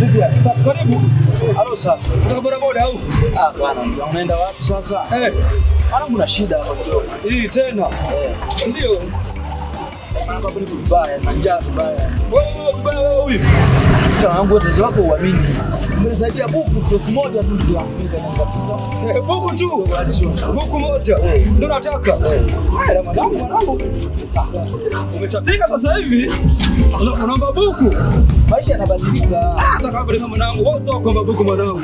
Karibu. Halo safi. Kutoka bodaboda au? Bwana, unaenda wapi sasa? Ana kuna shida hapo kidogo. Hii tena. Ndio. Mambo ni vibaya, na njaa vibaya. Wewe huyu. Sasa wangu wazazi wako uamini. Nimesaidia buku 1000 tu ndio yangu. Buku tu. Buku moja. Ndio nataka. Haya mwanangu. Umechapika sasa hivi. Unaomba buku. Maisha yanabadilika. Nataka bado mwanangu. Wewe sio kwamba buku mwanangu.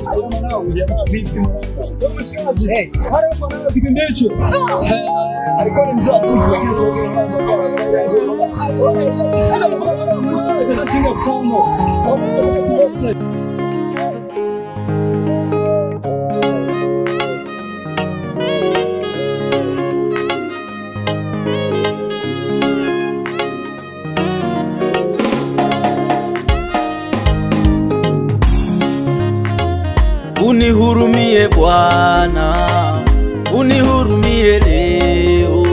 Hayo mwanangu, jamaa vipi mwanangu? Wewe mshikaji. Haya mwanangu kipindi hicho. Alikuwa ni mzee wa suti lakini sasa unihurumie Bwana, unihurumie leo,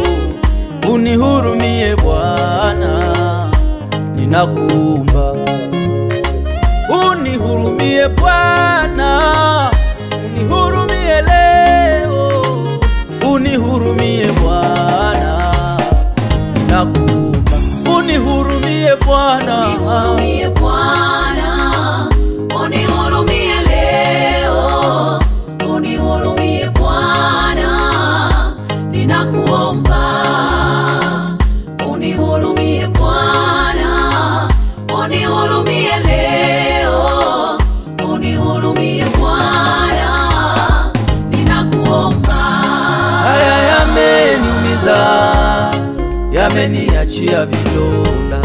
unihurumie Bwana, ninakuomba. Unihurumie Bwana, unihurumie leo, unihurumie Bwana, ninakuomba. Unihurumie Bwana, unihurumie Bwana, unihurumie leo, unihurumie Bwana, ninakuomba. Unihurumie Bwana, unihurumie leo, unihurumie Bwana, ninakuomba. haya yameniumiza, yameniachia vidonda.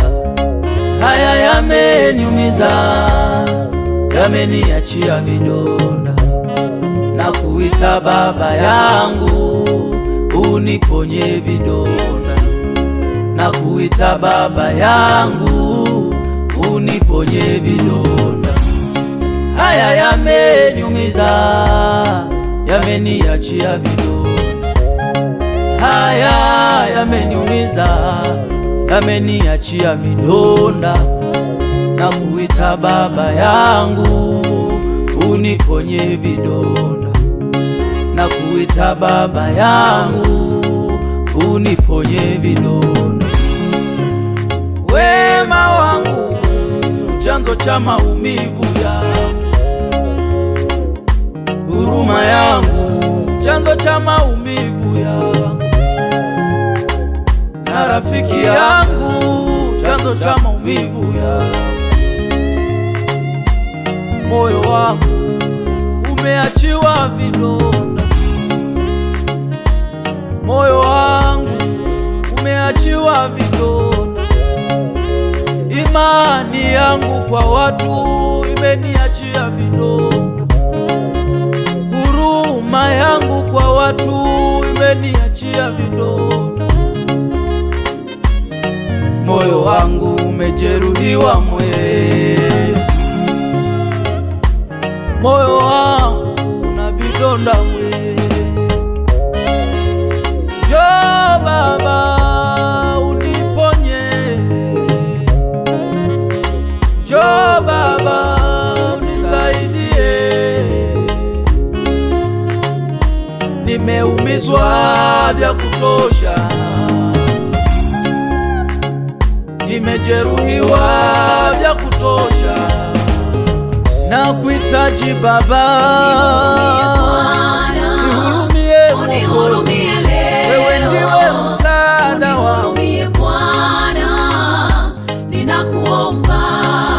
Haya yameniumiza, yameniachia vidonda. Nakuita Baba yangu, uniponye vidonda. Nakuita Baba yangu, uniponye vidonda. Haya yameniumiza, yameniachia vidonda. Haya yameniumiza, yameniachia vidonda. Nakuita Baba yangu, uniponye vidonda. Nakuita Baba yangu, uniponye vidonda. Wema wangu chanzo cha maumivu yangu, huruma yangu chanzo cha maumivu yangu, na rafiki yangu chanzo cha maumivu yangu. Moyo wangu umeachiwa vidonda, moyo wangu umeachiwa vidonda. Imani yangu kwa watu imeniachia vidonda, huruma yangu kwa watu imeniachia vidonda. Moyo wangu umejeruhiwa moyo wangu na vidonda Njoo Baba uniponye, njoo Baba unisaidie. Nimeumizwa vya kutosha, nimejeruhiwa vya kutosha. Nakuhitaji Baba, unihurumie leo, wewe ndiwe msaada wangu. Unihurumie Bwana, ninakuomba.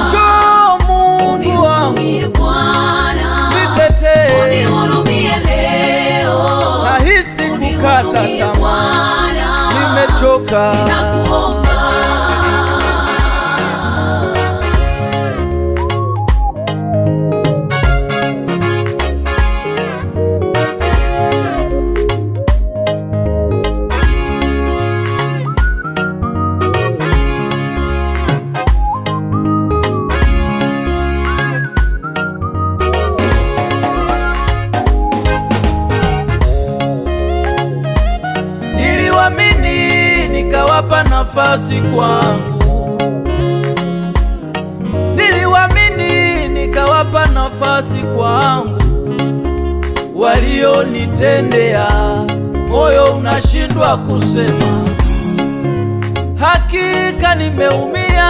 Njoo Mungu wangu, unihurumie Bwana, nitetee. unihurumie leo, Nahisi kukata tamaa, nimechoka. ninakuomba. Niliwaamini nikawapa nafasi kwangu, niliwaamini hapa nafasi kwangu, walionitendea moyo unashindwa kusema. Hakika nimeumia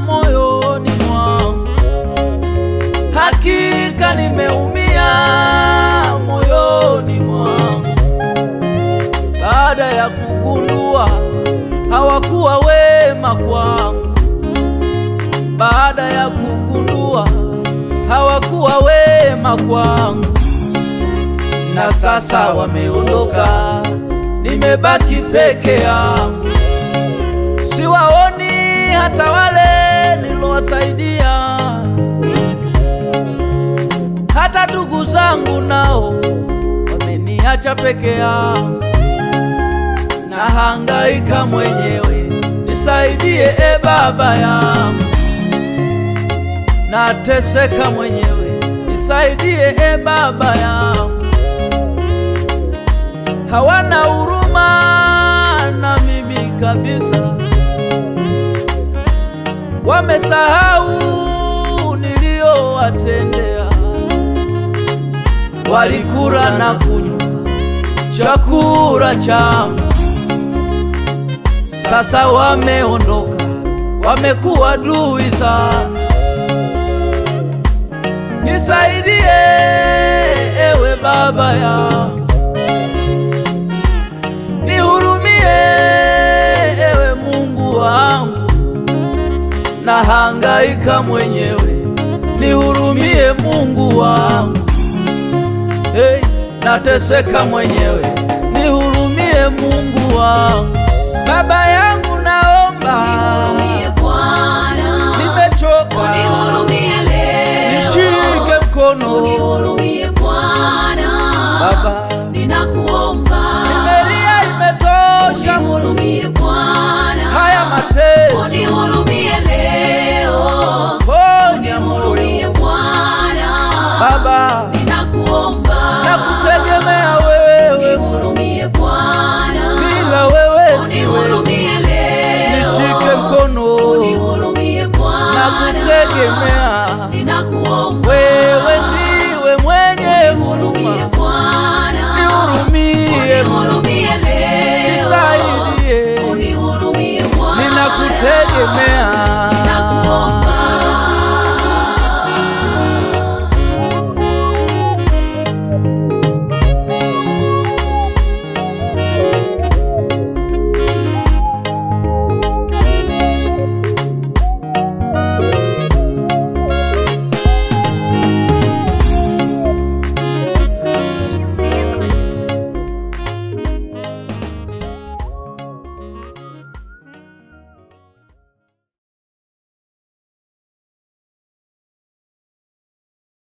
moyoni mwangu, hakika nimeumia moyoni mwangu, baada ya kugundua hawakuwa wema kwangu, baada ya kugundua hawakuwa wema kwangu. Na sasa wameondoka, nimebaki peke yangu, siwaoni hata wale nilowasaidia, hata ndugu zangu nao wameniacha peke yangu. Nahangaika mwenyewe, nisaidie e Baba yangu. Nateseka mwenyewe, nisaidie e Baba yangu. Hawana huruma na mimi kabisa, wamesahau niliyowatendea. Walikula na kunywa chakula changu, sasa wameondoka, wamekuwa adui zangu. Nisaidie ewe Baba yangu, nihurumie ewe Mungu wangu. Nahangaika mwenyewe, nihurumie Mungu wangu. Hey, nateseka mwenyewe, nihurumie Mungu wangu. Baba yangu